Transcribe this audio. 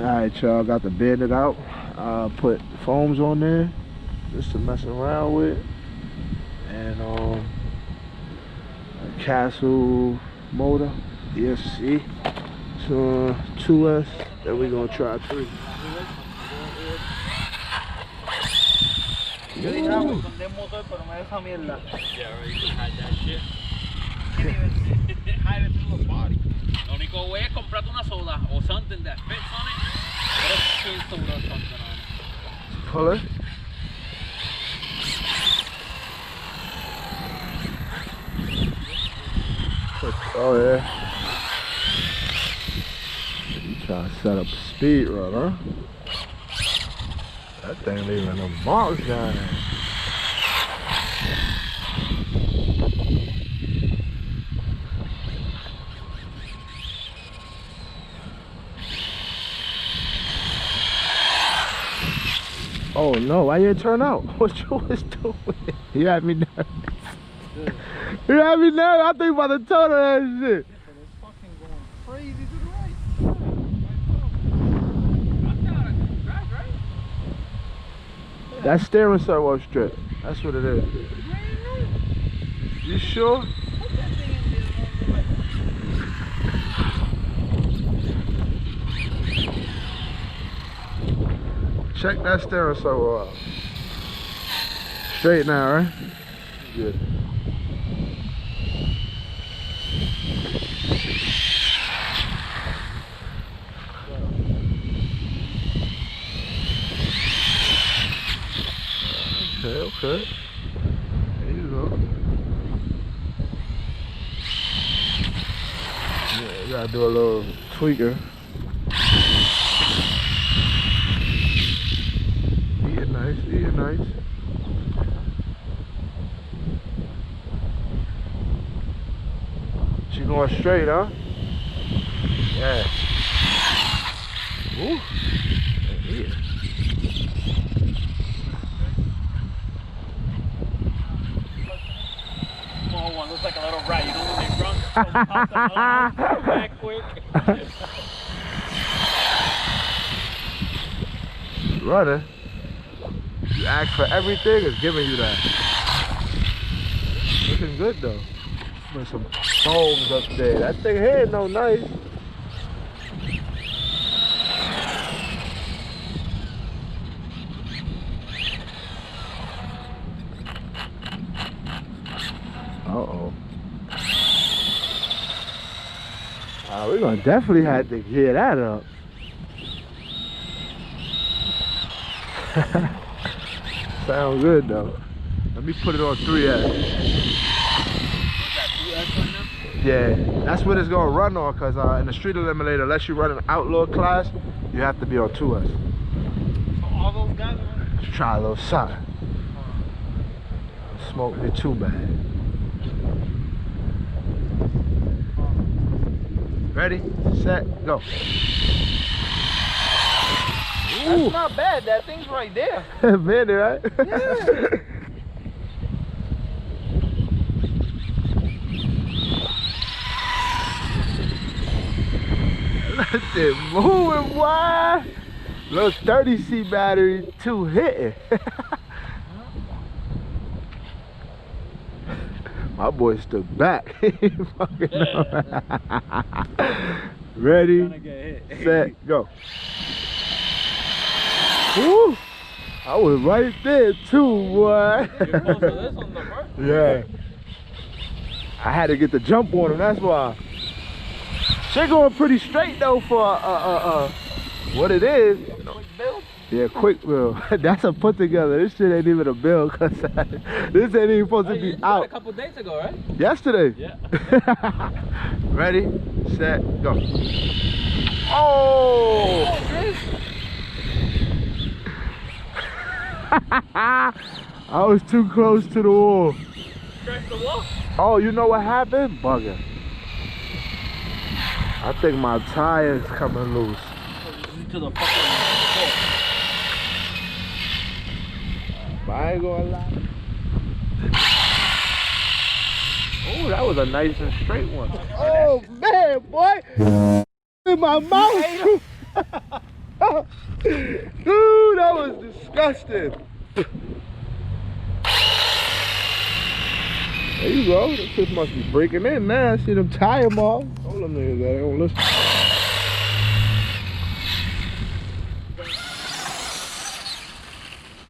Alright, y'all, got the Bandit out. Put foams on there just to mess around with. And a Castle motor, ESC. So 2S, then we're gonna try 3. Yo dije, ah, pues con motor, pero me da esa mierda. Yeah, right, you can hide that shit. Hide it through the body. Lo único güey es comprarte una soda or something that fits on it. But it's change soda or something on it. Pull it. Oh yeah. You trying to set up a speed run, huh? That thing leaving them marks down there. Oh no, why you didn't turn out? What you was doing? You had me nervous. You had me nervous. I think about the total that shit. Yeah, but it's fucking going crazy to the right. I'm down at drive, right? Yeah. That steering servo strip. That's what it is. You sure? Put that thing in there on the right. Check that steering servo out. Straight now, right? Good. Okay. There you go. Yeah, you gotta do a little tweaker. Eating nice, eating nice. She going straight, huh? Yeah. Ooh. Yeah. Small one looks like a little rat. You know when they run back quick. Running. You ask for everything, it's giving you that. Looking good though. Put some foams up there. That thing here no nice. Uh-oh. We're gonna definitely have to gear that up. Sound good though. Let me put it on 3S. Yeah, that's what it's gonna run on, cause in the street eliminator, unless you run an outlaw class, you have to be on 2S. So all those guys are on it? Let's try a little something. Smoke me too bad. Ready, set, go. That's not bad, that thing's right there. Bandit, right? Yeah. That shit moving, boy. Little 30C battery, 2 hitting. My boy stood back. Ready, set, go. Woo! I was right there too, boy. You're close to this on the first one. Yeah. I had to get the jump on him, that's why. Shit going pretty straight though for what it is. Quick build? Yeah, quick build. That's a put together. This shit ain't even a build, cause this ain't even supposed to be out. A couple days ago, right? Yesterday. Yeah. Ready, set, go. Oh! I was too close to the wall. Scratch the wall? Oh, you know what happened? Bugger. I think my tire's coming loose. To the fucking But I ain't gonna lie. Oh, that was a nice and straight one. Oh man, boy! In my mouth. Dude, that was disgusting. There you go. This shit must be breaking in now. I see them tire marks. Hold them niggas, they don't listen.